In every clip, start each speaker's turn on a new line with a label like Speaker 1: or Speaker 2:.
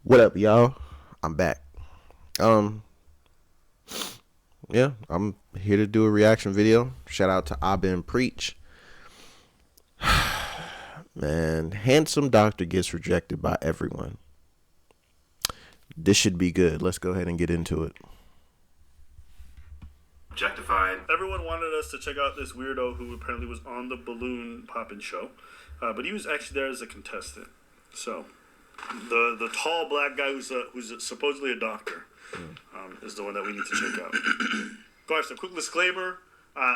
Speaker 1: What up, y'all? I'm back. Um, yeah, I'm here to do a reaction video. Shout out to Abin Preach. Man, handsome doctor gets rejected by everyone. This should be good. Let's go ahead and get into it.
Speaker 2: Objectified. Everyone wanted us to check out this weirdo who apparently was on the balloon popping show, but he was actually there as a contestant. So, the tall black guy who's supposedly a doctor is the one that we need to check out. Guys, a quick disclaimer: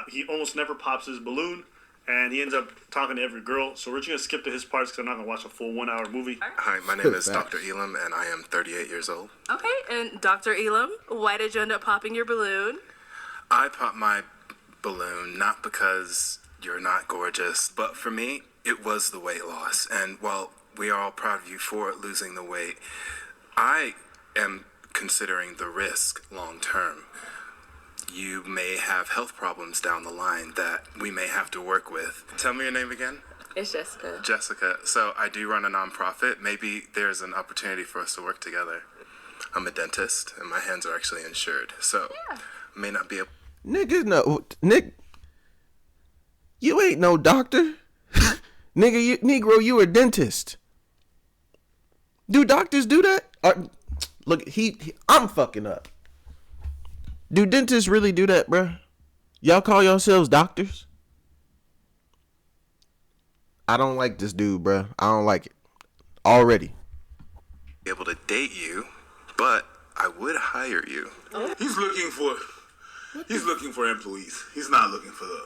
Speaker 2: he almost never pops his balloon, and he ends up talking to every girl. So we're just gonna skip to his parts because I'm not gonna watch a full 1 hour movie.
Speaker 3: Hi, my name is Dr. Elam, and I am 38 years old.
Speaker 4: Okay, and Dr. Elam, why did you end up popping your balloon?
Speaker 3: I popped my balloon not because you're not gorgeous, but for me, it was the weight loss. And while we are all proud of you for losing the weight, I am considering the risk long term. You may have health problems down the line that we may have to work with. Tell me your name again.
Speaker 4: It's Jessica.
Speaker 3: Jessica. So I do run a nonprofit. Maybe there's an opportunity for us to work together. I'm a dentist, and my hands are actually insured. So may not be able.
Speaker 1: Nick, you ain't no doctor. Negro, you a dentist. Do doctors do that? Look, I'm fucking up. Do dentists really do that, bruh? Y'all call yourselves doctors? I don't like this dude, bruh. I don't like it. Already.
Speaker 3: Able to date you, but I would hire you.
Speaker 5: He's looking for employees. He's not looking for the.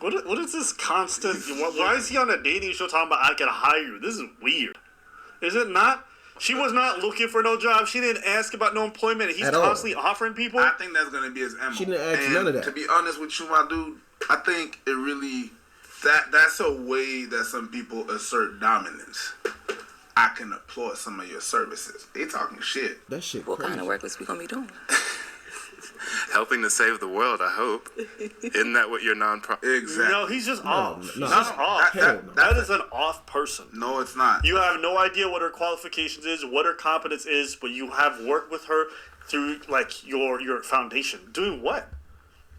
Speaker 2: What is this constant? Why is he on a dating show talking about I can hire you? This is weird. Is it not? She was not looking for no job. She didn't ask about no employment. He's constantly offering people.
Speaker 5: I think that's gonna be his MO.
Speaker 1: She didn't ask none of that.
Speaker 5: To be honest with you, my dude, I think it really that's a way that some people assert dominance. I can applaud some of your services. They talking shit.
Speaker 1: That shit
Speaker 4: What
Speaker 1: crazy.
Speaker 4: kind of work was we gonna be doing?
Speaker 3: Helping to save the world, I hope. Isn't that what your nonprofit?
Speaker 5: Exactly.
Speaker 2: No, he's just off.
Speaker 1: no.
Speaker 2: He's just off.
Speaker 1: Hell no.
Speaker 2: That is an off person.
Speaker 5: No, it's not.
Speaker 2: You have no idea what her qualifications is, what her competence is, but you have worked with her through like your foundation. Doing what?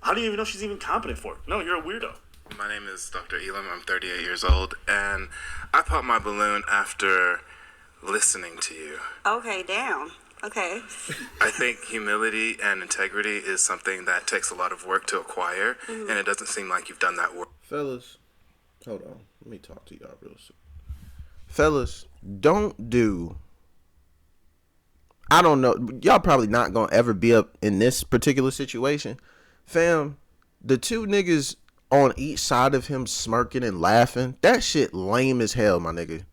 Speaker 2: How do you even know she's even competent for it? No, you're a weirdo.
Speaker 3: My name is Dr. Elam. I'm 38 years old, and I popped my balloon after listening to you.
Speaker 6: Okay, damn. Okay.
Speaker 3: I think humility and integrity is something that takes a lot of work to acquire, and it doesn't seem like you've done that work.
Speaker 1: Fellas, hold on. Let me talk to y'all real soon. Fellas, don't do. I don't know. Y'all probably not gonna ever be up in this particular situation. Fam, the two niggas on each side of him smirking and laughing, that shit lame as hell, my nigga.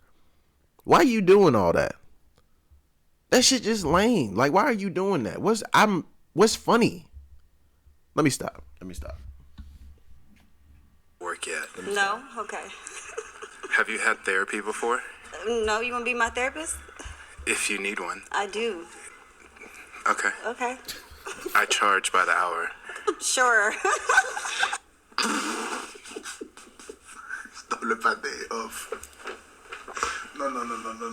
Speaker 1: Why you doing all that? That shit just lame. Like, why are you doing that? What's funny? Let me stop.
Speaker 3: Work yet?
Speaker 6: No? Okay.
Speaker 3: Have you had therapy before?
Speaker 6: No, you want to be my therapist?
Speaker 3: If you need one.
Speaker 6: I do.
Speaker 3: Okay.
Speaker 6: Okay.
Speaker 3: I charge by the hour.
Speaker 6: Sure.
Speaker 5: Stop looking at that off. No.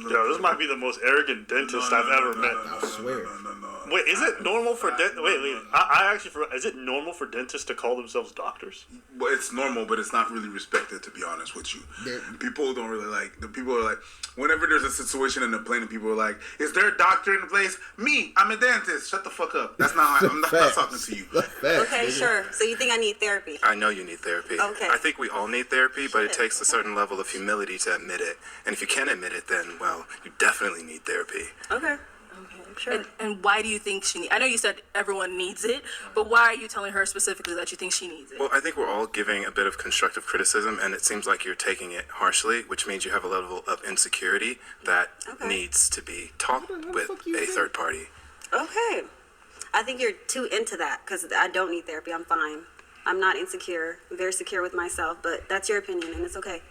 Speaker 2: Yo, this might be the most arrogant dentist I've ever met.
Speaker 5: I
Speaker 1: swear.
Speaker 5: No.
Speaker 2: Wait, is it normal for Wait. I actually forgot. Is it normal for dentists to call themselves doctors?
Speaker 5: Well, it's normal, but it's not really respected, to be honest with you. People don't really like. The people are like, whenever there's a situation in the plane, and people are like, "Is there a doctor in the place?" Me, I'm a dentist. Shut the fuck up. That's not. I'm not talking to you.
Speaker 6: Okay, sure. So you think I need therapy?
Speaker 3: I know you need therapy.
Speaker 6: Okay.
Speaker 3: I think we all need therapy, but it takes a certain level of humility to admit it. And if you can't admit it, then, well, you definitely need therapy.
Speaker 6: Okay. Sure.
Speaker 4: And why do you think she needs? I know you said everyone needs it, but why are you telling her specifically that you think she needs it?
Speaker 3: Well, I think we're all giving a bit of constructive criticism, and it seems like you're taking it harshly, which means you have a level of insecurity that needs to be talked with a third party.
Speaker 6: Okay. I think you're too into that because I don't need therapy. I'm fine. I'm not insecure. I'm very secure with myself, but that's your opinion, and it's okay.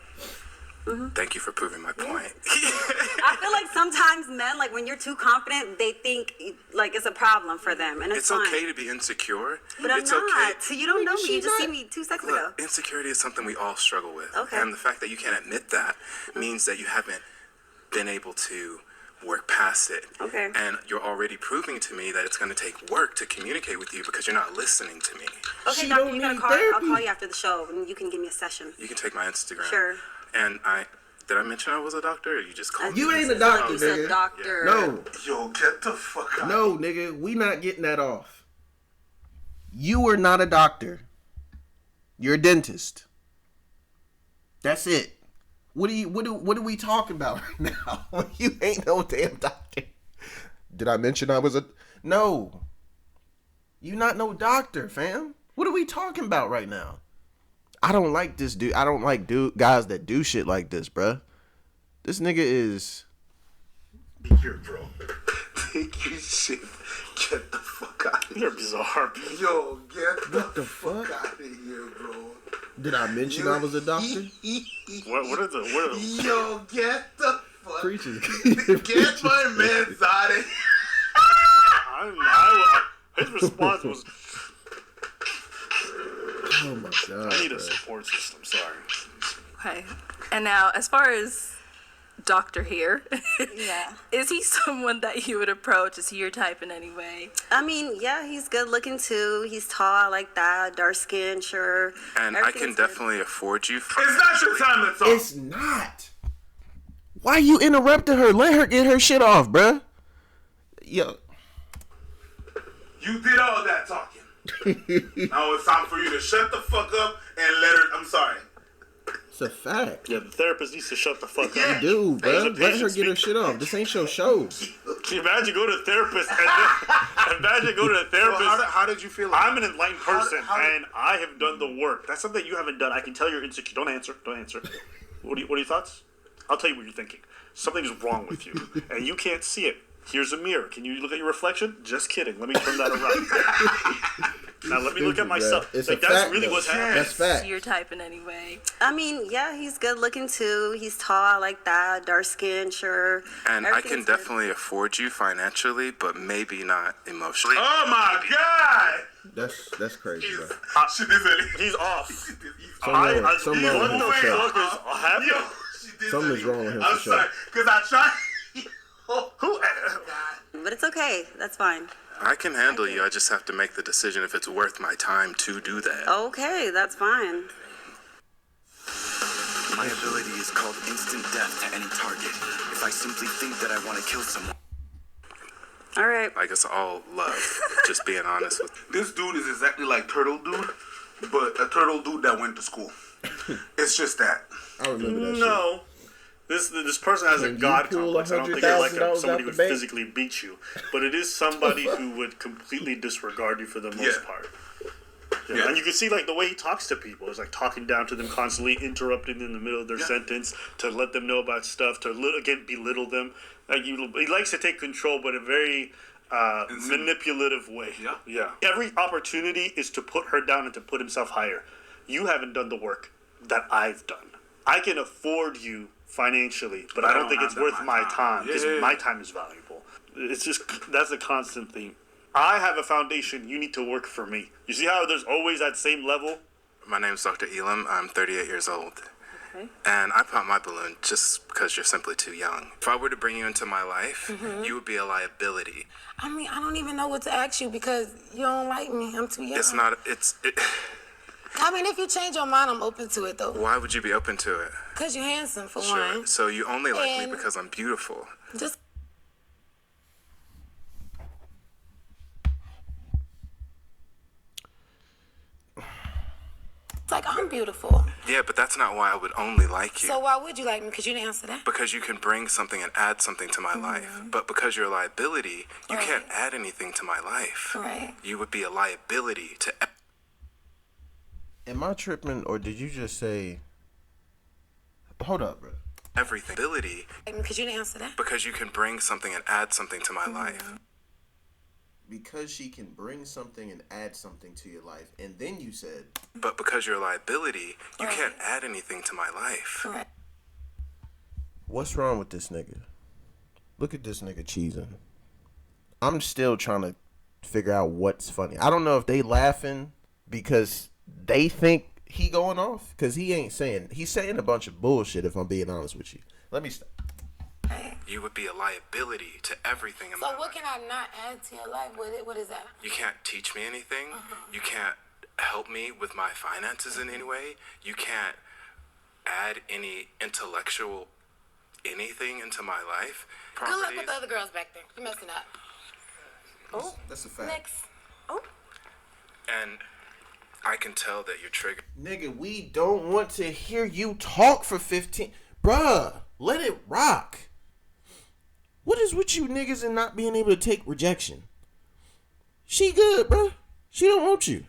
Speaker 3: Thank you for proving my point.
Speaker 6: I feel like sometimes men, like when you're too confident, they think like it's a problem for them, and
Speaker 3: It's
Speaker 6: fine.
Speaker 3: okay to be insecure.
Speaker 6: But I'm
Speaker 3: it's
Speaker 6: not.
Speaker 3: okay.
Speaker 6: So you don't know me. You just see me 2 seconds ago.
Speaker 3: Look, insecurity is something we all struggle with.
Speaker 6: Okay.
Speaker 3: And the fact that you can't admit that means that you haven't been able to work past past it.
Speaker 6: Okay.
Speaker 3: And you're already proving to me that it's going to take work to communicate with you because you're not listening to me.
Speaker 6: Okay,
Speaker 1: She
Speaker 6: doctor,
Speaker 1: don't
Speaker 6: you got a
Speaker 1: need
Speaker 6: card? I'll
Speaker 1: therapy.
Speaker 6: call you after the show, and you can give me a session.
Speaker 3: You can take my Instagram.
Speaker 6: Sure.
Speaker 3: And did I mention I was a doctor, or you just called
Speaker 1: You
Speaker 3: me?
Speaker 1: ain't a doctor,
Speaker 6: You said
Speaker 1: nigga.
Speaker 6: doctor.
Speaker 1: No,
Speaker 5: Yo, get the fuck out.
Speaker 1: no, nigga. We not getting that off. You are not a doctor. You're a dentist. That's it. What are we talking about right now? You ain't no damn doctor. Did I mention I was a... No. You not no doctor, fam. What are we talking about right now? I don't like this dude. I don't like guys that do shit like this, bruh. This nigga is...
Speaker 5: Here, bro. Take your shit. Get the fuck out of here.
Speaker 2: You're bizarre.
Speaker 5: Yo, get
Speaker 1: the fuck?
Speaker 5: out of here, bro.
Speaker 1: Did I mention I was a doctor?
Speaker 2: What are the
Speaker 5: Yo, get the fuck.
Speaker 1: Preachers.
Speaker 5: Get my man's out of here.
Speaker 2: his response was,
Speaker 1: Oh my god.
Speaker 2: I need a
Speaker 1: bruh.
Speaker 2: support system. Sorry.
Speaker 4: Okay. And now, as far as Doctor here,
Speaker 6: Yeah.
Speaker 4: is he someone that you would approach? Is he your type in any way?
Speaker 6: I mean, yeah, he's good looking too. He's tall, I like that. Dark skin, sure.
Speaker 3: And I can
Speaker 6: Everything's good.
Speaker 3: definitely afford you.
Speaker 5: It's not your time to talk.
Speaker 1: It's not. Why you interrupting her? Let her get her shit off, bruh. Yo.
Speaker 5: You did all that talking. Now it's time for you to shut the fuck up and let her. I'm sorry.
Speaker 1: It's a fact.
Speaker 2: Yeah, the therapist needs to shut the fuck
Speaker 5: Yeah.
Speaker 2: up.
Speaker 1: Dude,
Speaker 2: There's a
Speaker 1: bruh. Let her
Speaker 2: patient
Speaker 1: get her
Speaker 2: speak.
Speaker 1: shit off. This ain't your show.
Speaker 2: Can you imagine go to a therapist and then, imagine go to a therapist.
Speaker 5: Well, how did you feel? Like
Speaker 2: I'm an enlightened person
Speaker 5: how-
Speaker 2: and I have done the work. That's something you haven't done. I can tell you're insecure. Don't answer. What are your thoughts? I'll tell you what you're thinking. Something's wrong with you and you can't see it. Here's a mirror. Can you look at your reflection? Just kidding. Let me turn that around. Now let me look at myself.
Speaker 1: It's
Speaker 2: Like
Speaker 1: a
Speaker 2: that's
Speaker 1: fact,
Speaker 2: really
Speaker 1: though.
Speaker 2: what's happening.
Speaker 1: That's fact.
Speaker 4: Is your type in any way?
Speaker 6: I mean, yeah, he's good looking too. He's tall, I like that. Dark skin, sure.
Speaker 3: And I can
Speaker 6: Everything's good.
Speaker 3: definitely afford you financially, but maybe not emotionally.
Speaker 5: Oh my god!
Speaker 1: That's crazy, bro.
Speaker 5: She did that.
Speaker 2: He's off.
Speaker 1: Something wrong with
Speaker 2: What
Speaker 1: him
Speaker 2: the
Speaker 1: for sure.
Speaker 2: fuck is happening?
Speaker 5: Yo, she did
Speaker 1: Something
Speaker 5: that.
Speaker 1: is wrong with him
Speaker 5: I'm
Speaker 1: for sure.
Speaker 5: sorry, because I tried.
Speaker 2: Who?
Speaker 6: But it's okay. That's fine.
Speaker 3: I can handle you. I just have to make the decision if it's worth my time to do that.
Speaker 6: Okay, that's fine.
Speaker 7: My ability is called instant death to any target. If I simply think that I want to kill someone.
Speaker 6: All right.
Speaker 3: Like it's all love. Just being honest with
Speaker 5: This dude is exactly like Turtle Dude, but a turtle dude that went to school. It's just that.
Speaker 1: I remember that shit.
Speaker 2: No. This person has a
Speaker 1: Can you
Speaker 2: god
Speaker 1: pull
Speaker 2: complex. I don't think you're like
Speaker 1: $100,000
Speaker 2: somebody
Speaker 1: out
Speaker 2: who would
Speaker 1: the bank?
Speaker 2: physically beat you, but it is somebody who would completely disregard you for the most
Speaker 5: Yeah.
Speaker 2: part. Yeah.
Speaker 5: Yeah.
Speaker 2: And you can see like the way he talks to people is like talking down to them constantly, interrupting them in the middle of their sentence to let them know about stuff, to again belittle them. Like he likes to take control, but in a very manipulative way.
Speaker 5: Yeah.
Speaker 2: Every opportunity is to put her down and to put himself higher. You haven't done the work that I've done. I can afford you financially, but I don't think
Speaker 5: have
Speaker 2: it's
Speaker 5: that
Speaker 2: worth my time because
Speaker 5: Yeah.
Speaker 2: my time is valuable. It's just that's a constant theme. I have a foundation. You need to work for me. You see how there's always that same level?
Speaker 3: My name's Dr. Elam. I'm 38 years old.
Speaker 4: Okay.
Speaker 3: And I pop my balloon just because you're simply too young. If I were to bring you into my life, you would be a liability.
Speaker 8: I mean, I don't even know what to ask you because you don't like me. I'm too young.
Speaker 3: It's not,
Speaker 8: I mean, if you change your mind, I'm open to it, though.
Speaker 3: why would you be open to it?
Speaker 8: Because you're handsome, for
Speaker 3: Sure.
Speaker 8: one.
Speaker 3: So you only like me
Speaker 8: And-
Speaker 3: because I'm beautiful.
Speaker 8: Just it's like, I'm beautiful.
Speaker 3: Yeah, but that's not why I would only like you.
Speaker 8: So why would you like me? Because you didn't answer that.
Speaker 3: Because you can bring something and add something to my life. But because you're a liability, you can't
Speaker 8: Right.
Speaker 3: add anything to my life.
Speaker 8: Right.
Speaker 3: You would be a liability to
Speaker 1: Am I tripping, or did you just say... Hold up, bro.
Speaker 3: everything. Ability,
Speaker 8: Because you didn't answer that.
Speaker 3: because you can bring something and add something to my life.
Speaker 1: Because she can bring something and add something to your life. And then you said...
Speaker 3: But because you're a liability, you
Speaker 8: Right.
Speaker 3: can't add anything to my life.
Speaker 8: Right.
Speaker 1: What's wrong with this nigga? Look at this nigga cheesing. I'm still trying to figure out what's funny. I don't know if they laughing because they think he going off. Because he's saying a bunch of bullshit, if I'm being honest with you. Let me stop.
Speaker 3: You you would be a liability to everything in my
Speaker 8: So
Speaker 3: life.
Speaker 8: what can I not add to your life? What is that?
Speaker 3: You can't teach me anything. You can't help me with my finances in any way. You can't add any intellectual anything into my life.
Speaker 8: Good luck with
Speaker 3: Properties.
Speaker 8: the other girls back there. You're messing up. Oh,
Speaker 1: That's a fact.
Speaker 8: next. Oh,
Speaker 3: And I can tell that you're triggered.
Speaker 1: Nigga, we don't want to hear you talk for 15. Bruh, let it rock. What is with you niggas and not being able to take rejection? She good, bruh. She don't want you.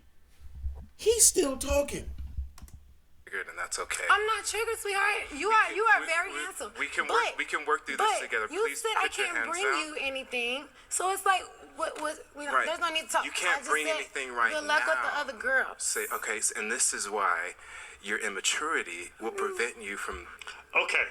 Speaker 1: He's still talking.
Speaker 3: And that's okay.
Speaker 8: I'm not triggered, sweetheart. You are very handsome.
Speaker 3: We can
Speaker 8: But-
Speaker 3: we can work through this
Speaker 8: but
Speaker 3: together.
Speaker 8: You
Speaker 3: Please
Speaker 8: said I
Speaker 3: put your
Speaker 8: can't
Speaker 3: hands
Speaker 8: bring
Speaker 3: down.
Speaker 8: you anything, so it's like
Speaker 3: Right.
Speaker 8: there's no need to talk.
Speaker 3: You can't
Speaker 8: I just
Speaker 3: bring
Speaker 8: said,
Speaker 3: anything right
Speaker 8: Good luck with the
Speaker 3: now.
Speaker 8: other girls.
Speaker 3: Say okay, and this is why your immaturity will prevent you from.
Speaker 2: Okay,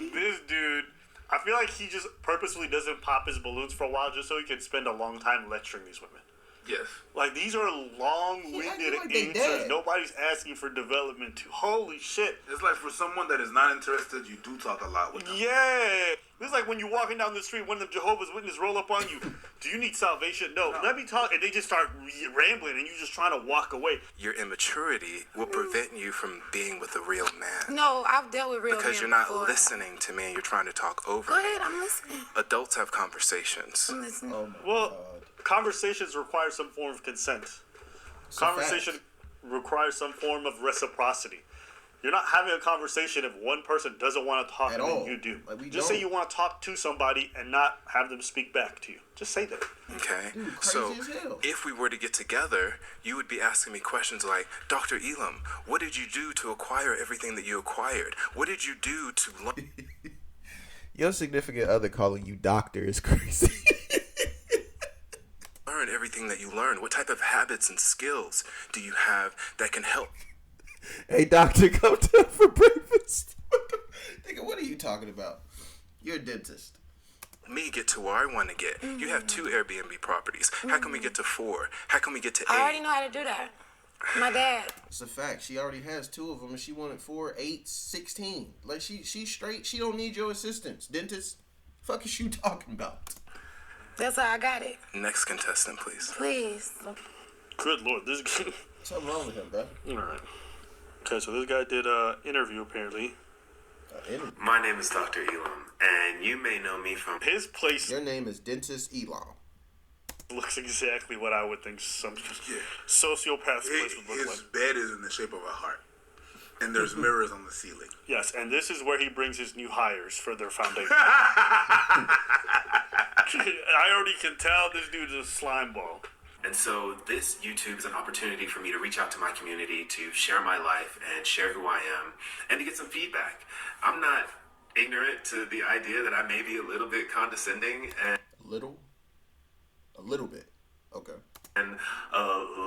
Speaker 2: this dude, I feel like he just purposefully doesn't pop his balloons for a while just so he can spend a long time lecturing these women.
Speaker 5: Yes.
Speaker 2: Like, these are long-winded
Speaker 1: like they
Speaker 2: answers.
Speaker 1: dead.
Speaker 2: Nobody's asking for development to. Holy shit.
Speaker 5: It's like for someone that is not interested, you do talk a lot with them.
Speaker 2: Yeah. This is like when you're walking down the street, one of the Jehovah's Witnesses roll up on you. Do you need salvation? No. Let me talk. And they just start rambling and you're just trying to walk away.
Speaker 3: Your immaturity will prevent you from being with a real man.
Speaker 8: No, I've dealt with real
Speaker 3: Because
Speaker 8: men
Speaker 3: you're not
Speaker 8: before.
Speaker 3: listening to me and you're trying to talk over
Speaker 8: Go
Speaker 3: me.
Speaker 8: ahead, I'm listening.
Speaker 3: Adults have conversations.
Speaker 8: I'm listening.
Speaker 1: Oh
Speaker 2: Well, conversations require some form of consent. Conversation requires some form of reciprocity. You're not having a conversation if one person doesn't want to talk
Speaker 1: At
Speaker 2: and then
Speaker 1: all.
Speaker 2: you do.
Speaker 1: Like, we
Speaker 2: Just say
Speaker 1: don't.
Speaker 2: you want to talk to somebody and not have them speak back to you. Just say that.
Speaker 3: Okay?
Speaker 1: Dude, crazy
Speaker 3: So,
Speaker 1: as hell.
Speaker 3: if we were to get together, you would be asking me questions like, Dr. Elam, what did you do to acquire everything that you acquired? What did you do to learn?
Speaker 1: Your significant other calling you doctor is crazy.
Speaker 3: Learn everything that you learned. What type of habits and skills do you have that can help
Speaker 1: Hey, doctor, come down for breakfast. Nigga, what are you talking about? You're a dentist.
Speaker 3: me get to where I want to get? You have 2 Airbnb properties. How can we get to 4? How can we get to 8?
Speaker 8: I already know how to do that. My dad.
Speaker 1: It's a fact. She already has 2 of them, and she wanted 4, 8, 16. Like, she's straight. She don't need your assistance. Dentist, fuck is you talking about?
Speaker 8: That's how I got it.
Speaker 3: Next contestant, please.
Speaker 8: Please.
Speaker 2: Good Lord. This
Speaker 1: Something wrong with him, bro.
Speaker 2: Alright. Okay, so this guy did an interview apparently.
Speaker 9: My name is Dr. Elam, and you may know me from
Speaker 2: His place
Speaker 1: Your name is Dentist Elam.
Speaker 2: looks exactly what I would think some sociopath's place would look like.
Speaker 5: His bed is in the shape of a heart. And there's mirrors on the ceiling.
Speaker 2: Yes, and this is where he brings his new hires for their foundation. I already can tell this dude's a slime ball.
Speaker 9: And so this YouTube is an opportunity for me to reach out to my community, to share my life and share who I am, and to get some feedback. I'm not ignorant to the idea that I may be a little bit condescending and
Speaker 1: A little bit. Okay.
Speaker 9: a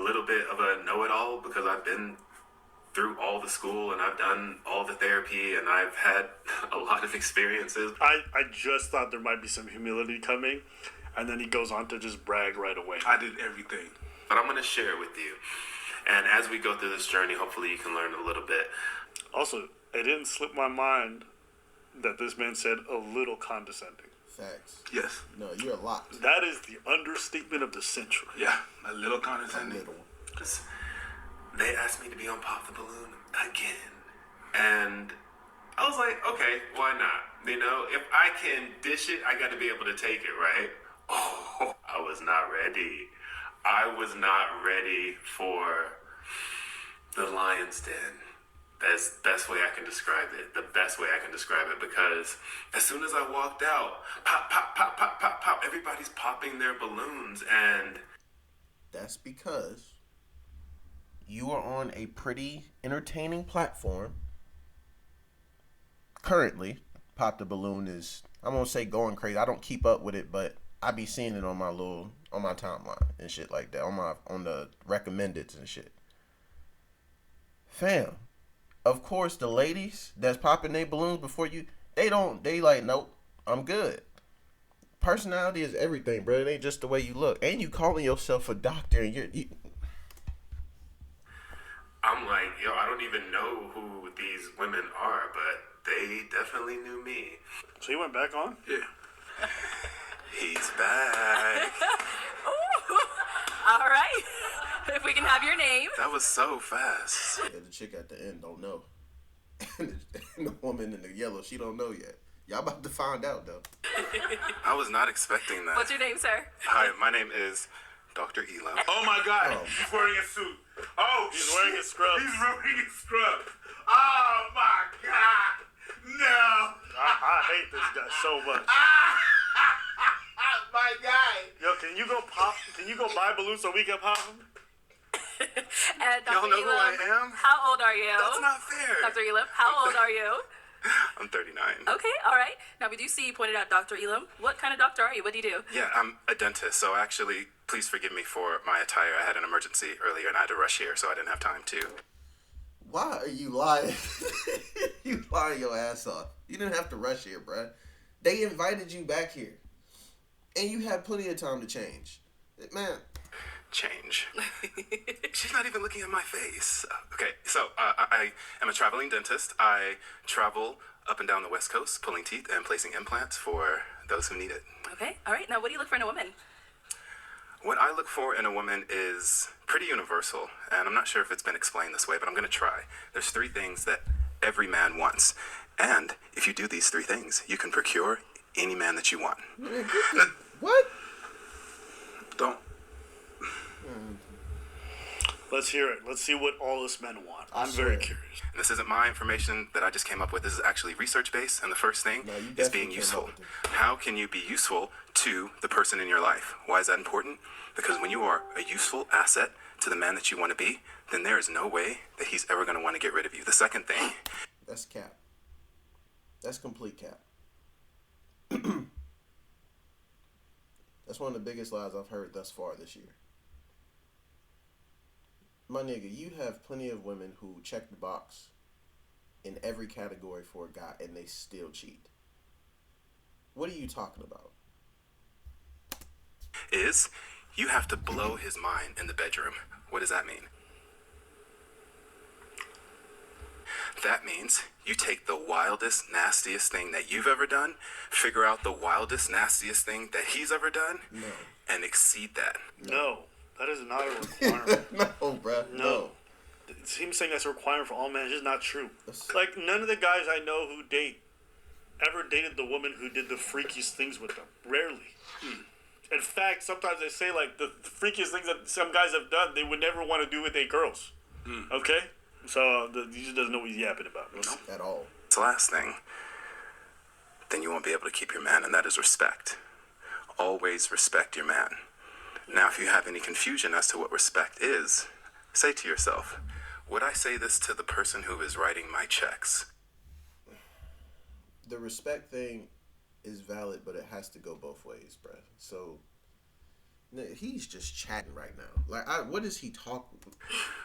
Speaker 9: little bit of a know-it-all because I've been through all the school and I've done all the therapy and I've had a lot of experiences.
Speaker 2: I just thought there might be some humility coming, and then he goes on to just brag right away.
Speaker 5: I did everything.
Speaker 9: But I'm going to share it with you. And as we go through this journey, hopefully you can learn a little bit.
Speaker 2: Also, it didn't slip my mind that this man said a little condescending.
Speaker 1: Facts.
Speaker 5: Yes.
Speaker 1: No, you're a lot.
Speaker 2: That is the understatement of the century.
Speaker 5: Yeah. A little
Speaker 1: A
Speaker 5: condescending.
Speaker 1: little.
Speaker 9: They asked me to be on Pop the Balloon again. And I was like, okay, why not? You know, if I can dish it, I got to be able to take it, right? Oh, I was not ready. I was not ready for the Lion's Den. That's the best way I can describe it. The best way I can describe it, because as soon as I walked out, pop, pop, pop, pop, pop, pop, everybody's popping their balloons, and
Speaker 1: That's because you are on a pretty entertaining platform. Currently, Pop the Balloon is, I'm gonna say, going crazy. I don't keep up with it, but I be seeing it on my timeline and shit like that, on the recommendeds and shit. Fam, of course the ladies that's popping their balloons before you, they like, nope, I'm good. Personality is everything, bro. It ain't just the way you look. And you calling yourself a doctor, and you
Speaker 9: I'm like, yo, I don't even know who these women are, but they definitely knew me.
Speaker 2: So he went back on?
Speaker 5: Yeah.
Speaker 3: He's back.
Speaker 4: Ooh. All right. If we can have your name.
Speaker 3: That was so fast.
Speaker 1: Yeah, the chick at the end don't know. And the woman in the yellow, she don't know yet. Y'all about to find out, though.
Speaker 3: I was not expecting that.
Speaker 4: What's your name, sir?
Speaker 3: Hi, my name is Dr. Elam.
Speaker 5: Oh my God, he's wearing a suit. Oh,
Speaker 2: He's wearing his scrubs.
Speaker 5: He's wearing his scrubs. Oh my God, no.
Speaker 2: I hate this guy so much.
Speaker 5: My guy.
Speaker 2: Yo, can you go buy balloons so we can pop them?
Speaker 4: And Dr.
Speaker 3: Y'all know who I
Speaker 4: Elam,
Speaker 3: am?
Speaker 4: how old are you?
Speaker 3: That's not fair.
Speaker 4: Dr. Elam, how old are you?
Speaker 3: I'm 39.
Speaker 4: Okay, all right. Now, we do see you pointed out Dr. Elam. What kind of doctor are you? What do you do?
Speaker 3: Yeah, I'm a dentist, so actually, please forgive me for my attire. I had an emergency earlier and I had to rush here, so I didn't have time to.
Speaker 1: Why are you lying? You lying your ass off. You didn't have to rush here, bruh. They invited you back here. And you had plenty of time to change. Man.
Speaker 3: Change. She's not even looking at my face. Okay, so I am a traveling dentist. I travel up and down the West Coast, pulling teeth and placing implants for those who need it.
Speaker 4: Okay, all right. Now, what do you look for in a woman?
Speaker 3: What I look for in a woman is pretty universal, and I'm not sure if it's been explained this way, but I'm going to try. There's 3 things that every man wants, and if you do these 3 things, you can procure any man that you want.
Speaker 1: What?
Speaker 5: Don't.
Speaker 2: Let's hear it. Let's see what all us men want. I'm very curious.
Speaker 3: And this isn't my information that I just came up with. This is actually research-based, and the first thing is being useful. How can you be useful to the person in your life? Why is that important? Because when you are a useful asset to the man that you want to be, then there is no way that he's ever going to want to get rid of you. The second thing...
Speaker 1: That's cap. That's complete cap. That's one of the biggest lies I've heard thus far this year. My nigga, you have plenty of women who check the box in every category for a guy and they still cheat. What are you talking about?
Speaker 3: Is you have to blow his mind in the bedroom. What does that mean? That means you take the wildest, nastiest thing that you've ever done, figure out the wildest, nastiest thing that he's ever done, and exceed that.
Speaker 2: No, that is not a requirement.
Speaker 1: No, bruh. No.
Speaker 2: Him saying that's a requirement for all men is just not true. Like, none of the guys I know who date ever dated the woman who did the freakiest things with them. Rarely. In fact, sometimes they say, like, the freakiest things that some guys have done, they would never want to do with their girls. Okay? So, he just doesn't know what he's yapping about.
Speaker 1: At all.
Speaker 3: It's the last thing. Then you won't be able to keep your man, and that is respect. Always respect your man. Now, if you have any confusion as to what respect is, say to yourself, would I say this to the person who is writing my checks?
Speaker 1: The respect thing is valid, but it has to go both ways, bruh. So, he's just chatting right now. Like, what is he talking?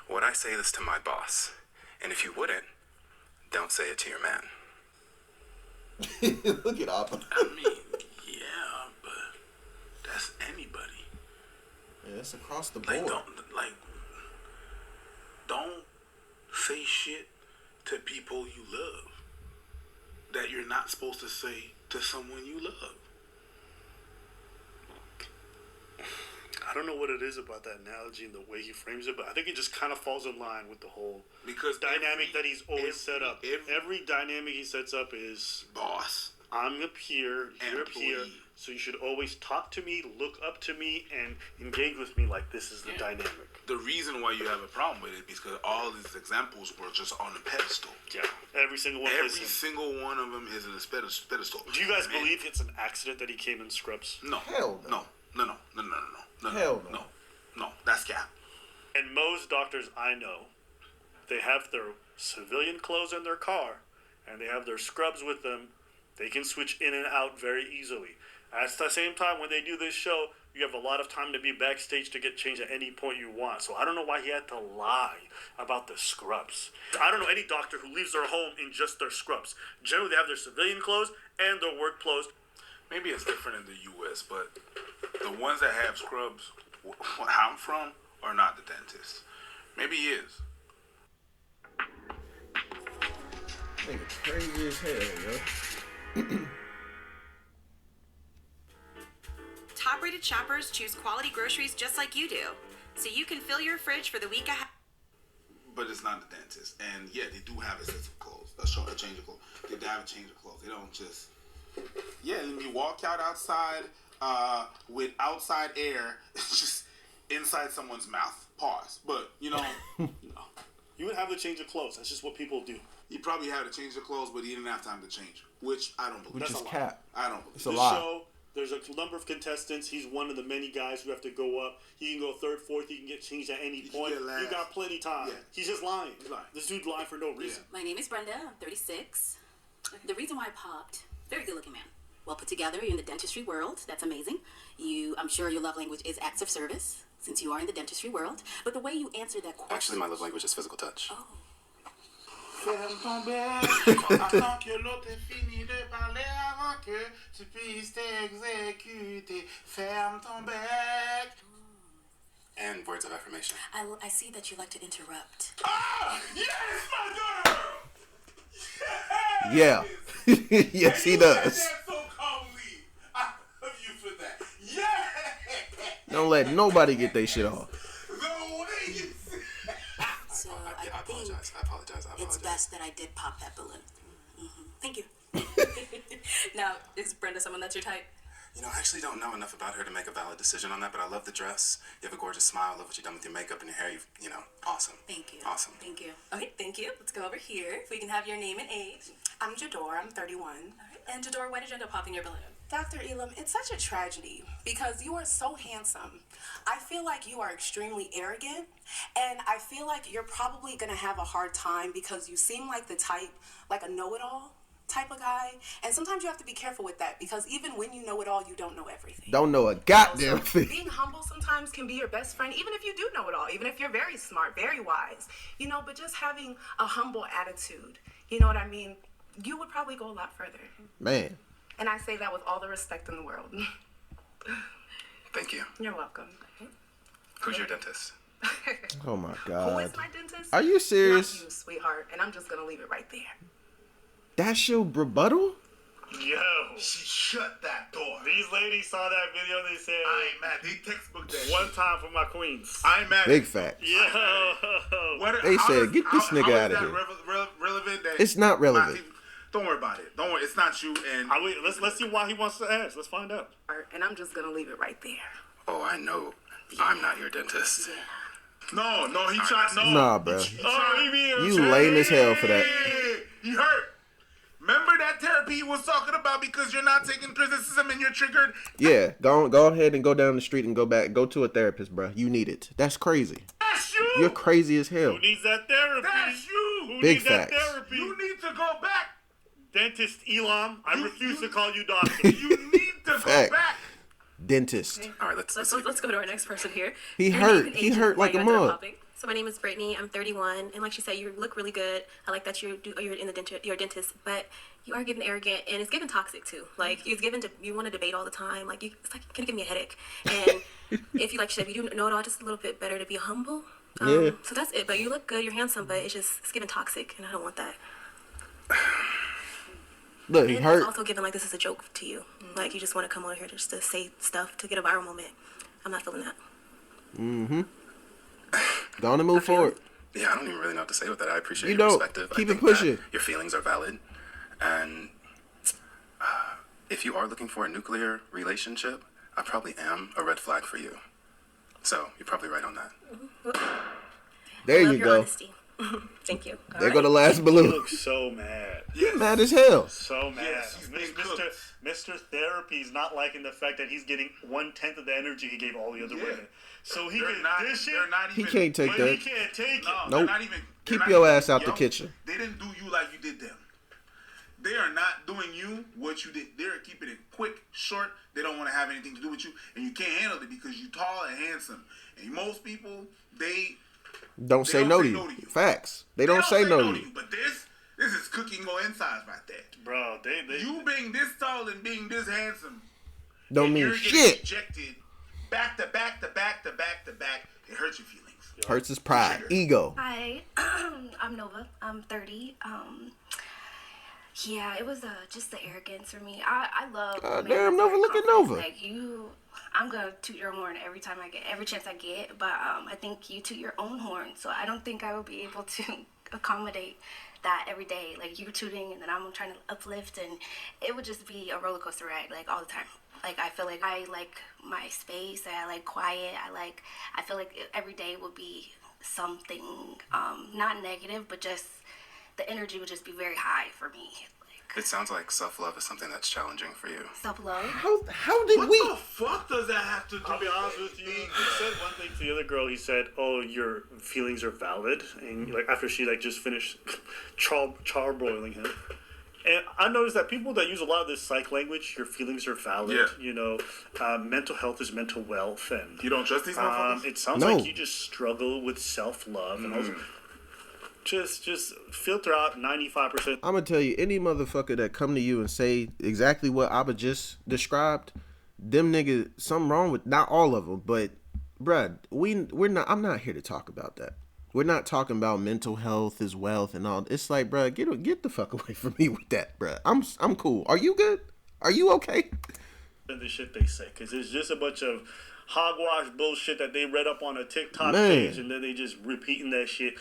Speaker 3: Would I say this to my boss? And if you wouldn't, don't say it to your man.
Speaker 1: Look at Appa.
Speaker 5: I mean, yeah, but that's anybody.
Speaker 1: Yeah, it's across the board.
Speaker 5: Don't say shit to people you love that you're not supposed to say to someone you love.
Speaker 2: I don't know what it is about that analogy and the way he frames it, but I think it just kind of falls in line with the whole dynamic that he's always set up. Every dynamic he sets up is
Speaker 5: boss.
Speaker 2: I'm a peer, you're a peer, so you should always talk to me, look up to me, and engage with me like this is the dynamic.
Speaker 5: The reason why you have a problem with it is because all these examples were just on a pedestal.
Speaker 2: Yeah, every single one.
Speaker 5: Every single one of them is a pedestal.
Speaker 2: Do you guys believe it's an accident that he came in scrubs?
Speaker 5: No.
Speaker 1: Hell no.
Speaker 5: No.
Speaker 1: Hell no.
Speaker 5: No, that's cap.
Speaker 2: And most doctors I know, they have their civilian clothes in their car, and they have their scrubs with them. They can switch in and out very easily. At the same time, when they do this show, you have a lot of time to be backstage to get changed at any point you want. So I don't know why he had to lie about the scrubs. I don't know any doctor who leaves their home in just their scrubs. Generally, they have their civilian clothes and their work clothes.
Speaker 5: Maybe it's different in the U.S., but the ones that have scrubs, where I'm from, are not the dentists. Maybe he is.
Speaker 1: Nigga crazy as hell, yo.
Speaker 10: top-rated shoppers choose quality groceries just like you do, so you can fill your fridge for the week ahead.
Speaker 5: But it's not the dentist. And yeah, they do have a set of clothes, a change of clothes. They do have a change of clothes. They don't just... Yeah, and you walk outside with outside air, just inside someone's mouth. Pause. But, you know...
Speaker 2: You would have to change of clothes. That's just what people do.
Speaker 5: He probably had to change the clothes, but he didn't have time to change, which I don't believe.
Speaker 1: Which
Speaker 5: That's
Speaker 1: is
Speaker 5: a
Speaker 1: cap.
Speaker 5: I don't believe.
Speaker 1: It's a lie.
Speaker 2: Show, there's a number of contestants. He's one of the many guys who have to go up. He can go third, fourth. He can get changed at any point. You got plenty time.
Speaker 5: Yeah.
Speaker 2: He's just lying. This dude's lying for no reason.
Speaker 11: My name is Brenda. I'm 36. The reason why I popped, very good looking man. Well put together. You're in the dentistry world. That's amazing. I'm sure your love language is acts of service, since you are in the dentistry world. But the way you answered that question...
Speaker 3: Actually, my love language is physical touch.
Speaker 11: Oh.
Speaker 5: Ferme ton bec, attends que l'autre ait fini de parler avant que tu puisses t'exécuter. Ferme ton bec.
Speaker 3: And words of affirmation.
Speaker 11: I see that you like to interrupt.
Speaker 5: Ah! Yes, my girl!
Speaker 1: Yeah. Yes, he does.
Speaker 5: So calmly. I love you for that. Yeah!
Speaker 1: Don't let nobody get their shit off.
Speaker 5: The way you
Speaker 11: So I
Speaker 3: apologize.
Speaker 11: It's best that I did pop that balloon. Thank you. Now, is Brenda someone that's your type?
Speaker 3: You know, I actually don't know enough about her to make a valid decision on that, but I love the dress. You have a gorgeous smile. I love what you've done with your makeup and your hair. Awesome.
Speaker 11: Thank you.
Speaker 3: Awesome.
Speaker 11: Thank you. Okay, thank you. Let's go over here. If we can have your name and age.
Speaker 12: I'm Jador. I'm 31.
Speaker 11: All right. And Jador, why did you end up popping your balloon?
Speaker 12: Dr. Elam, it's such a tragedy because you are so handsome. I feel like you are extremely arrogant, and I feel like you're probably going to have a hard time because you seem like the type, like a know-it-all type of guy. And sometimes you have to be careful with that because even when you know it all, you don't know everything.
Speaker 1: Don't know a goddamn thing.
Speaker 12: Being humble sometimes can be your best friend, even if you do know it all, even if you're very smart, very wise, but just having a humble attitude, you know what I mean? You would probably go a lot further.
Speaker 1: Man.
Speaker 12: And I say that with all the respect in the world.
Speaker 3: Thank you.
Speaker 12: You're welcome.
Speaker 3: Who's your dentist?
Speaker 1: Oh my
Speaker 12: Who
Speaker 1: God.
Speaker 12: is my dentist?
Speaker 1: Are you serious?
Speaker 12: Not you, sweetheart. And I'm just going to leave it right there.
Speaker 1: That's your rebuttal?
Speaker 2: Yo.
Speaker 5: She shut that door.
Speaker 2: These ladies saw that video. They said,
Speaker 5: I ain't mad. They textbook that.
Speaker 2: One time for my queens.
Speaker 5: I ain't mad.
Speaker 1: Big fact.
Speaker 2: Yo.
Speaker 1: They said, get this nigga out of here.
Speaker 5: Relevant that
Speaker 1: It's not relevant.
Speaker 5: Don't worry about it. Don't worry. It's not you. And
Speaker 2: let's see why he wants to ask. Let's find out.
Speaker 12: And I'm just going to leave it right there.
Speaker 3: Oh, I know. I'm not your dentist.
Speaker 5: No, he tried. No.
Speaker 1: Nah, bro. You lame as hell for that.
Speaker 5: He hurt. Remember that therapy he was talking about because you're not taking criticism and you're triggered?
Speaker 1: Yeah, go ahead and go down the street and go to a therapist, bro. You need it. That's crazy.
Speaker 5: That's you.
Speaker 1: You're crazy as hell.
Speaker 2: Who needs that therapy?
Speaker 5: That's you.
Speaker 2: Who
Speaker 1: Big
Speaker 2: needs
Speaker 1: facts.
Speaker 2: that therapy?
Speaker 5: You need to go back.
Speaker 2: Dentist Elam, I refuse to call you doctor.
Speaker 5: You need to
Speaker 1: Fact.
Speaker 5: go back.
Speaker 1: Dentist.
Speaker 3: All right, let's
Speaker 10: go to our next person here.
Speaker 1: He
Speaker 10: Your
Speaker 1: hurt.
Speaker 10: name and
Speaker 1: He
Speaker 10: age and
Speaker 1: hurt
Speaker 10: why
Speaker 1: like
Speaker 10: you
Speaker 1: a
Speaker 10: ended up
Speaker 1: mug.
Speaker 10: popping. So my name is Brittany. I'm 31, and like she said, you look really good. I like that you're in you're a dentist, but you are given arrogant, and it's given toxic too. Like it's given you want to debate all the time. Like it's like gonna give me a headache. And if you if you do know it all, just a little bit better to be humble.
Speaker 1: Yeah.
Speaker 10: So that's it. But you look good. You're handsome, but it's given toxic, and I don't want that.
Speaker 1: Look, he
Speaker 10: and
Speaker 1: hurt.
Speaker 10: It's also given like this is a joke to you. Like you just want to come over here just to say stuff to get a viral moment. I'm not feeling that.
Speaker 1: Mm-hmm. Gonna move forward.
Speaker 3: Yeah, I don't even really know what to say with that. I appreciate
Speaker 1: You
Speaker 3: your
Speaker 1: don't.
Speaker 3: perspective.
Speaker 1: Keep
Speaker 3: I
Speaker 1: it
Speaker 3: think
Speaker 1: pushing.
Speaker 3: that your feelings are valid. And if you are looking for a nuclear relationship, I probably am a red flag for you. So you're probably right on that.
Speaker 1: There
Speaker 10: Love
Speaker 1: you
Speaker 10: your
Speaker 1: go.
Speaker 10: honesty. Thank you.
Speaker 1: There go the last balloon.
Speaker 2: You look so mad.
Speaker 1: You mad as hell.
Speaker 2: So mad.
Speaker 5: Yes,
Speaker 2: Mr. Therapy's not liking the fact that he's getting 1/10 of the energy he gave all the other women. So he can dish it.
Speaker 1: He can't take
Speaker 2: but
Speaker 1: that.
Speaker 2: he can't take it.
Speaker 5: They're
Speaker 1: Nope.
Speaker 5: not even.
Speaker 1: Keep your ass out the kitchen.
Speaker 5: They didn't do you like you did them. They are not doing you what you did. They're keeping it quick, short. They don't want to have anything to do with you, and you can't handle it because you're tall and handsome. And most people, they
Speaker 1: Don't say no to you. Facts. They don't say no to you.
Speaker 5: But this is cooking go insides right there.
Speaker 2: Bro, they
Speaker 5: You being this tall and being this handsome
Speaker 1: Don't
Speaker 5: and
Speaker 1: mean
Speaker 5: you're getting
Speaker 1: shit.
Speaker 5: rejected back to back to back to back to back. It hurts your feelings.
Speaker 1: Hurts his pride, ego.
Speaker 13: Hi, I'm Nova. I'm 30. Yeah, it was just the arrogance for me. I love.
Speaker 1: Damn, Nova, look at Nova.
Speaker 13: Like you, I'm gonna toot your horn every chance I get, but I think you toot your own horn, so I don't think I will be able to accommodate that every day. Like you're tooting and then I'm trying to uplift, and it would just be a roller coaster ride like all the time. Like I feel like I like my space, I like quiet, I feel like every day would be something not negative, but just the energy would just be very high for me.
Speaker 3: It sounds like self-love is something that's challenging for you.
Speaker 13: Self-love?
Speaker 1: How did we?
Speaker 5: What the fuck does that have to do?
Speaker 2: I'll be honest with you. He said one thing to the other girl. He said, "Oh, your feelings are valid," and like after she like just finished charbroiling him. And I noticed that people that use a lot of this psych language, your feelings are valid.
Speaker 5: Yeah.
Speaker 2: You know, mental health is mental wealth, and
Speaker 5: you don't trust these motherfuckers.
Speaker 2: It sounds
Speaker 1: No.
Speaker 2: like you just struggle with self-love, and I was just filter out 95%.
Speaker 1: I'm gonna tell you, any motherfucker that come to you and say exactly what Abba just described, them niggas, something wrong with, not all of them, but bruh, we're not. I'm not here to talk about that. We're not talking about mental health is wealth and all. It's like, bruh, get the fuck away from me with that, bruh. I'm cool. Are you good? Are you okay?
Speaker 2: And the shit they say, because it's just a bunch of hogwash bullshit that they read up on a TikTok
Speaker 1: Man.
Speaker 2: page, and then they just repeating that shit.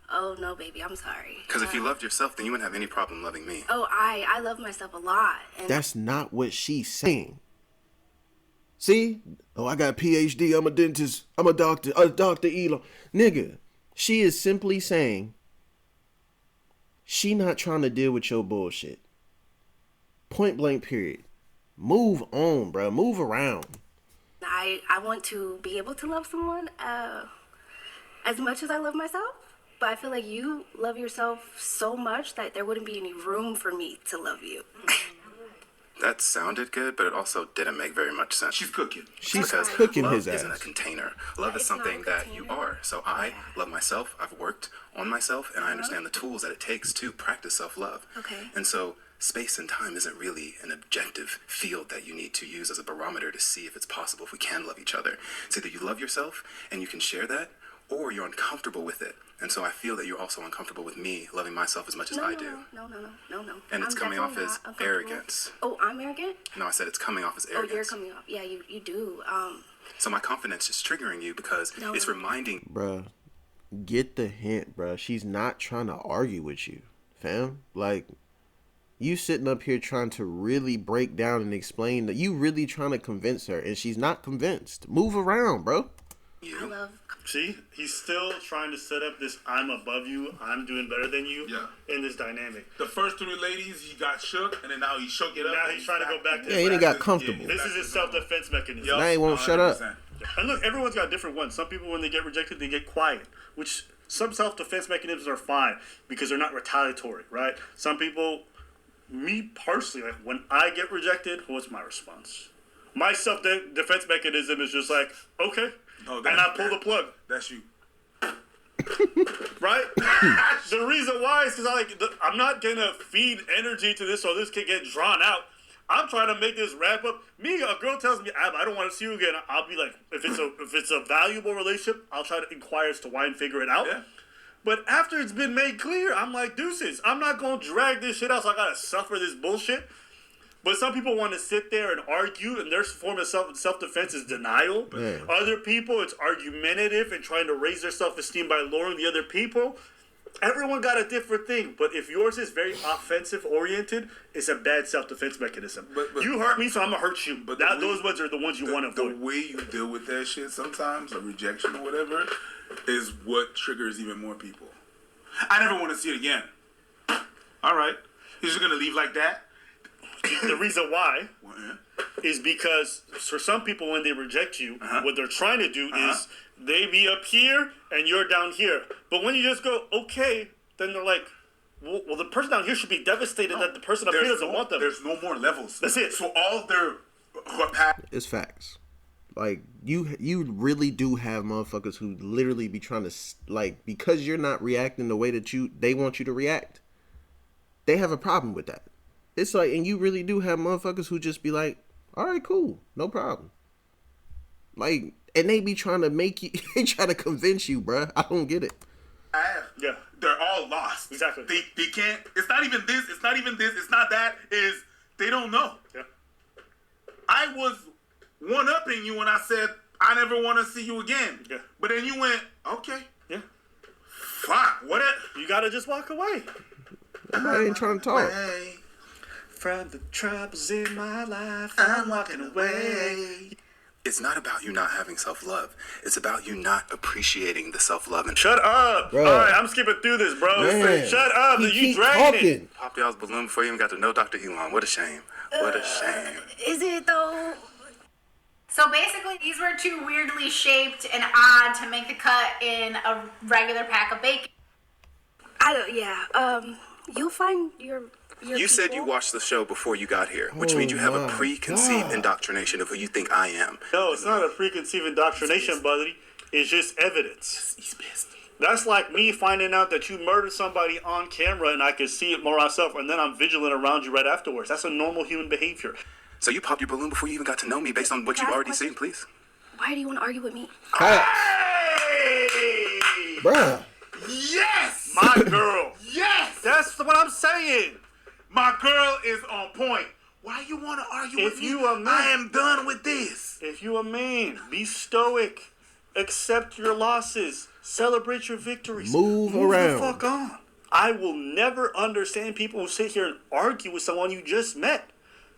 Speaker 13: Oh no, baby, I'm sorry.
Speaker 3: Because if you loved yourself, then you wouldn't have any problem loving me.
Speaker 13: Oh, I love myself a lot. And
Speaker 1: That's not what she's saying. See? Oh, I got a PhD. I'm a dentist. I'm a doctor. Dr. Elon. Nigga, she is simply saying she not trying to deal with your bullshit. Point blank period. Move on, bro. Move around.
Speaker 13: I want to be able to love someone as much as I love myself. But I feel like you love yourself so much that there wouldn't be any room for me to love you.
Speaker 3: That sounded good, but it also didn't make very much sense.
Speaker 5: She's cooking.
Speaker 1: She's
Speaker 3: Because
Speaker 1: cooking
Speaker 3: love
Speaker 1: his
Speaker 3: isn't
Speaker 1: ass.
Speaker 3: a container. Love is
Speaker 13: It's not a
Speaker 3: something that you
Speaker 13: container.
Speaker 3: are. So I love myself. I've worked on myself, and I understand the tools that it takes to practice self-love.
Speaker 13: Okay.
Speaker 3: And so space and time isn't really an objective field that you need to use as a barometer to see if it's possible, if we can love each other. It's either you love yourself and you can share that, or you're uncomfortable with it. And so I feel that you're also uncomfortable with me loving myself as much as I do.
Speaker 13: No.
Speaker 3: And it's
Speaker 13: I'm
Speaker 3: coming off
Speaker 13: definitely
Speaker 3: as
Speaker 13: not uncomfortable.
Speaker 3: arrogance.
Speaker 13: Oh, I'm arrogant?
Speaker 3: No, I said it's coming off as
Speaker 13: Oh,
Speaker 3: arrogance.
Speaker 13: you're coming off. Yeah, you do.
Speaker 3: So my confidence is triggering you because
Speaker 13: No.
Speaker 3: it's reminding.
Speaker 1: Bruh, get the hint, bruh. She's not trying to argue with you, fam. Like, you sitting up here trying to really break down and explain that you really trying to convince her, and she's not convinced. Move around, bro.
Speaker 13: I love.
Speaker 2: See, he's still trying to set up this "I'm above you, I'm doing better than you" in this dynamic.
Speaker 5: The first three ladies, he got shook, and then now he shook it up.
Speaker 2: Now he's trying to go back to
Speaker 1: Yeah, he done got comfortable.
Speaker 2: This is his self-defense mechanism.
Speaker 1: Now he won't shut up.
Speaker 2: And look, everyone's got different ones. Some people, when they get rejected, they get quiet, which some self-defense mechanisms are fine because they're not retaliatory, right? Some people, me personally, like when I get rejected, what's my response? My self-defense mechanism is just like, okay,
Speaker 5: No,
Speaker 2: and I pull the plug.
Speaker 5: That's you.
Speaker 2: Right? The reason why is because I'm not gonna feed energy to this so this can get drawn out. I'm trying to make this wrap up. A girl tells me, I don't want to see you again. I'll be like, if it's a valuable relationship, I'll try to inquire as to why and figure it out.
Speaker 5: Yeah.
Speaker 2: But after it's been made clear, I'm like, deuces. I'm not gonna drag this shit out, so I gotta suffer this bullshit. But some people want to sit there and argue, and their form of self-defense is denial.
Speaker 1: Yeah.
Speaker 2: Other people, it's argumentative and trying to raise their self-esteem by lowering the other people. Everyone got a different thing, but if yours is very offensive-oriented, it's a bad self-defense mechanism.
Speaker 5: But
Speaker 2: you hurt me, so I'm going to hurt you. But those ones are the ones you want to
Speaker 5: The
Speaker 2: avoid.
Speaker 5: way you deal with that shit sometimes, a rejection or whatever, is what triggers even more people. I never want to see it again. All right. You're just going to leave like that?
Speaker 2: The reason why is because for some people, when they reject you, what they're trying to do is they be up here and you're down here. But when you just go, okay, then they're like, well, the person down here should be devastated that the person up here doesn't want them.
Speaker 5: There's no more levels.
Speaker 2: That's it.
Speaker 5: So all their...
Speaker 1: It's facts. Like, you really do have motherfuckers who literally be trying to, like, because you're not reacting the way that they want you to react, they have a problem with that. It's like, and you really do have motherfuckers who just be like, all right, cool, no problem. Like, and they be trying to make you, they try to convince you, bruh. I don't get it.
Speaker 2: Yeah.
Speaker 5: They're all lost.
Speaker 2: Exactly.
Speaker 5: They can't, it's not even this, it's not even this, it's not that, is they don't know.
Speaker 2: Yeah.
Speaker 5: I was one-upping you when I said I never want to see you again.
Speaker 2: Yeah.
Speaker 5: But then you went, okay.
Speaker 2: Yeah.
Speaker 5: Fuck. What?
Speaker 2: You gotta just walk away.
Speaker 1: I ain't trying to talk.
Speaker 2: From the troubles in my life, I'm walking away.
Speaker 3: It's not about you not having self-love. It's about you not appreciating the self-love. And
Speaker 2: Shut up.
Speaker 1: Bro.
Speaker 2: All right, I'm skipping through this, bro.
Speaker 1: Man,
Speaker 2: Shut up.
Speaker 1: he
Speaker 2: You
Speaker 1: keep
Speaker 2: dragging it.
Speaker 1: talking.
Speaker 3: Pop y'all's balloon before you even got to know Dr. Elon. What a shame. What a shame.
Speaker 13: Is it though? So basically, these were too weirdly shaped and odd to make the cut in a regular pack of bacon.
Speaker 4: You'll find your
Speaker 3: You said you watched the show before you got here, which means you have a preconceived indoctrination of who you think I am.
Speaker 2: No, it's not a preconceived indoctrination, buddy. It's just evidence.
Speaker 3: He's pissed.
Speaker 2: That's like me finding out that you murdered somebody on camera and I can see it more myself, and then I'm vigilant around you right afterwards. That's a normal human behavior.
Speaker 3: So you popped your balloon before you even got to know me based on what you've already seen, please?
Speaker 4: Why do you want to argue with me?
Speaker 5: Hey!
Speaker 1: Bruh.
Speaker 5: Yes!
Speaker 2: My girl.
Speaker 5: Yes!
Speaker 2: That's what I'm saying.
Speaker 5: My girl is on point. Why you want to argue with me? I am done with this.
Speaker 2: If you a man, be stoic. Accept your losses. Celebrate your victories.
Speaker 1: Move around.
Speaker 2: The fuck on. I will never understand people who sit here and argue with someone you just met.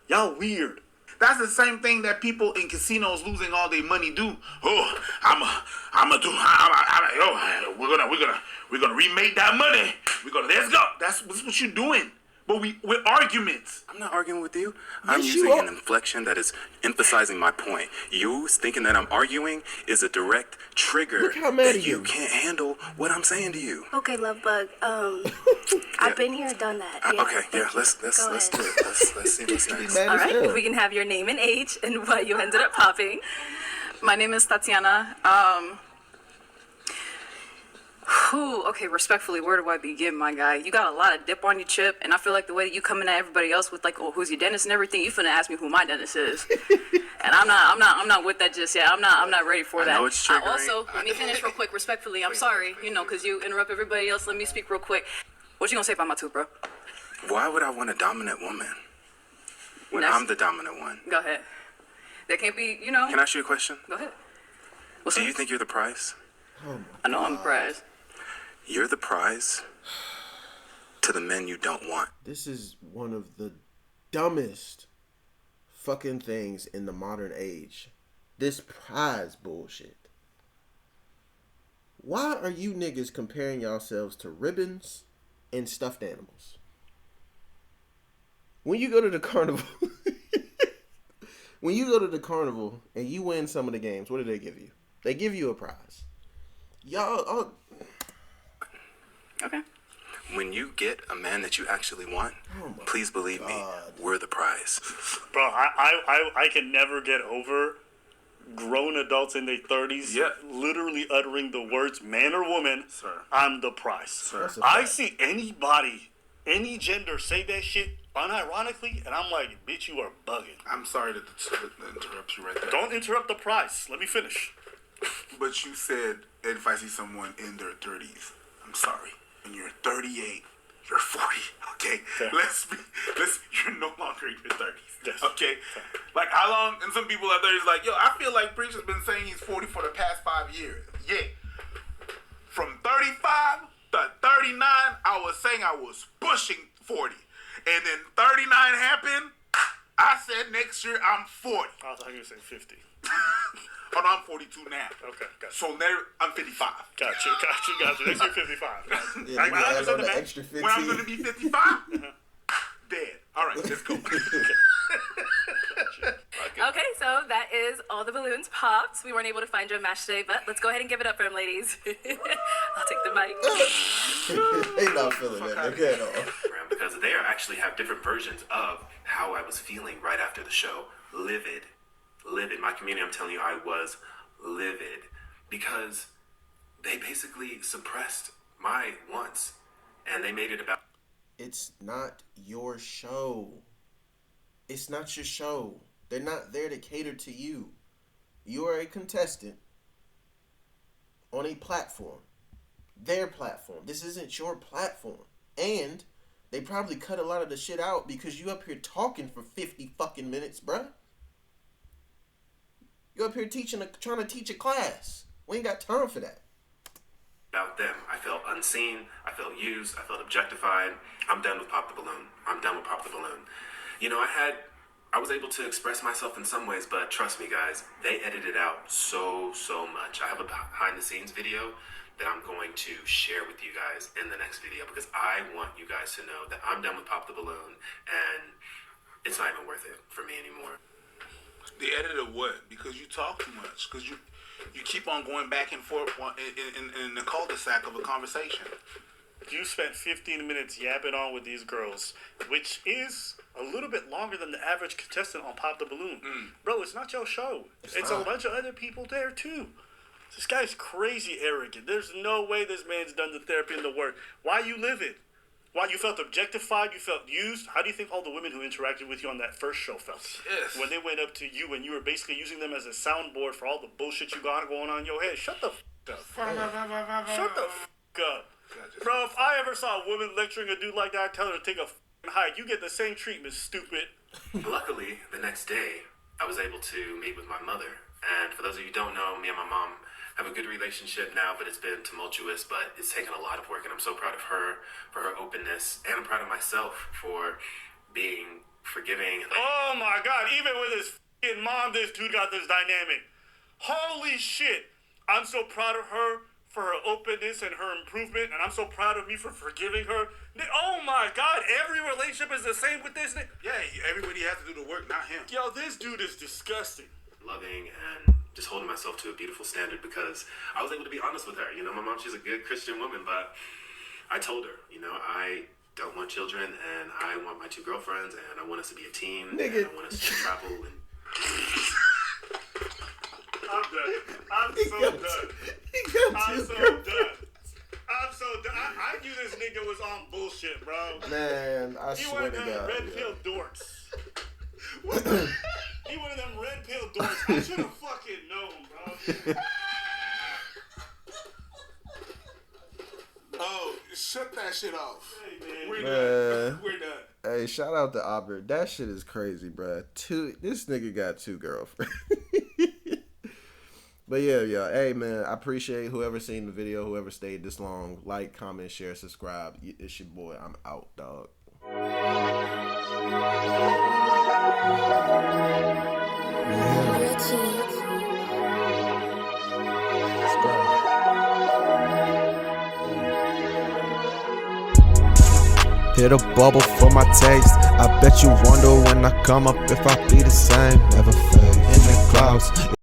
Speaker 2: Y'all weird.
Speaker 5: That's the same thing that people in casinos losing all their money do. Oh, we're gonna remake that money. Let's go. That's what you're doing. But we're arguments.
Speaker 3: I'm not arguing with you. I'm using an inflection that is emphasizing my point. You thinking that I'm arguing is a direct trigger
Speaker 1: Look how mad
Speaker 3: that you can't handle what I'm saying to you.
Speaker 4: Okay, love bug. I've been here, done that.
Speaker 3: Let's do it. Let's see what's next.
Speaker 4: All right, if we can have your name and age and why you ended up popping.
Speaker 14: My name is Tatiana. Okay, respectfully, where do I begin, my guy? You got a lot of dip on your chip, and I feel like the way that you coming at everybody else with like, oh, who's your dentist and everything, you finna ask me who my dentist is, and I'm not with that just yet. I'm not ready for that.
Speaker 3: I know it's triggering.
Speaker 14: Also, let me finish real quick, respectfully. I'm sorry, because you interrupt everybody else. Let me speak real quick. What you gonna say about my tooth, bro?
Speaker 3: Why would I want a dominant woman when I'm the dominant one?
Speaker 14: Go ahead. There can't be,
Speaker 3: Can I ask you a question?
Speaker 14: Go ahead.
Speaker 3: Do you think you're the prize?
Speaker 14: I know I'm the prize.
Speaker 3: You're the prize to the men you don't want.
Speaker 1: This is one of the dumbest fucking things in the modern age. This prize bullshit. Why are you niggas comparing yourselves to ribbons and stuffed animals? When you go to the carnival, and you win some of the games, what do they give you? They give you a prize. Y'all,
Speaker 14: Okay.
Speaker 3: When you get a man that you actually want, please believe me, we're the prize.
Speaker 2: Bro, I can never get over grown adults in their 30s literally uttering the words man or woman, I'm the prize.
Speaker 5: Sir.
Speaker 2: I see anybody, any gender say that shit unironically, and I'm like, bitch, you are bugging.
Speaker 5: I'm sorry to interrupt you right there.
Speaker 2: Don't interrupt the prize. Let me finish.
Speaker 5: But you said if I see someone in their 30s, I'm sorry. When you're 38, you're 40. Okay, you're no longer in your 30s. Okay, like how long? And some people out there is like, yo, I feel like Preacher's been saying he's 40 for the past 5 years. Yeah, from 35 to 39, I was saying I was pushing 40, and then 39 happened. I said next year I'm 40.
Speaker 2: I thought you were saying 50.
Speaker 5: Oh no, I'm 42 now.
Speaker 2: Okay, gotcha.
Speaker 5: So there, I'm 55.
Speaker 2: Gotcha. Next year 55.
Speaker 5: Yeah,
Speaker 2: I understand the math.
Speaker 1: extra 15.
Speaker 5: When I'm going to be 55, dead. All right, let's go.
Speaker 4: Okay, so that is all the balloons popped. We weren't able to find you a match today, but let's go ahead and give it up for him, ladies. I'll take the mic.
Speaker 1: They not feeling that. Okay, no.
Speaker 9: Because they actually have different versions of how I was feeling right after the show. Livid. My community, I'm telling you, I was livid because they basically suppressed my wants and they made it about.
Speaker 1: It's not your show. It's not your show. They're not there to cater to you. You are a contestant on a platform. Their platform. This isn't your platform. And they probably cut a lot of the shit out because you up here talking for 50 fucking minutes, bruh. You up here trying to teach a class. We ain't got time for that.
Speaker 9: About them. I felt unseen. I felt used. I felt objectified. I'm done with Pop the Balloon. I'm done with Pop the Balloon. You know, I was able to express myself in some ways, but trust me, guys, they edited out so much. I have a behind-the-scenes video that I'm going to share with you guys in the next video because I want you guys to know that I'm done with Pop the Balloon and it's not even worth it for me anymore.
Speaker 5: They edited what? Because you talk too much. Because you keep on going back and forth in the cul-de-sac of a conversation.
Speaker 2: You spent 15 minutes yapping on with these girls, which is a little bit longer than the average contestant on Pop the Balloon. Bro, it's not your show. It's a bunch of other people there, too. This guy's crazy arrogant. There's no way this man's done the therapy and the work. Why you live it? Why you felt objectified? You felt used? How do you think all the women who interacted with you on that first show felt?
Speaker 5: Yes.
Speaker 2: When they went up to you and you were basically using them as a soundboard for all the bullshit you got going on in your head. Shut the f*** up. Shut the f*** up. Bro, if I ever saw a woman lecturing a dude like that, I'd tell her to take a f***ing hike. You get the same treatment, stupid.
Speaker 9: Luckily, the next day, I was able to meet with my mother. And for those of you who don't know, me and my mom have a good relationship now, but it's been tumultuous, but it's taken a lot of work, and I'm so proud of her for her openness, and I'm proud of myself for being forgiving.
Speaker 2: Oh my God, even with his f***ing mom, this dude got this dynamic. Holy shit. I'm so proud of her for her openness and her improvement, and I'm so proud of me for forgiving her. Oh my God, every relationship is the same with this nigga.
Speaker 5: Yeah, everybody has to do the work, not him.
Speaker 2: Yo, this dude is disgusting.
Speaker 9: Loving and just holding myself to a beautiful standard because I was able to be honest with her. You know, my mom, she's a good Christian woman, but I told her, you know, I don't want children and I want my 2 girlfriends and I want us to be a team.
Speaker 1: Nigga.
Speaker 9: And I want us to travel and...
Speaker 2: I'm done. I'm so done. I'm so done. I'm so done. I knew this nigga was on bullshit, bro.
Speaker 1: Man, I swear to God.
Speaker 2: He one of them red pill dorks. He one of them red pill dorks. I should have fucking known, bro.
Speaker 5: Oh, shut that shit off.
Speaker 2: Hey, man.
Speaker 5: We're done. We're done.
Speaker 1: Hey, shout out to Albert. That shit is crazy, bruh. This nigga got 2 girlfriends. But yeah. Hey, man, I appreciate whoever seen the video, whoever stayed this long. Like, comment, share, subscribe. It's your boy. I'm out, dog.
Speaker 15: Hit a bubble for my taste. I bet you wonder when I come up if I be the same. Never fade in the clouds.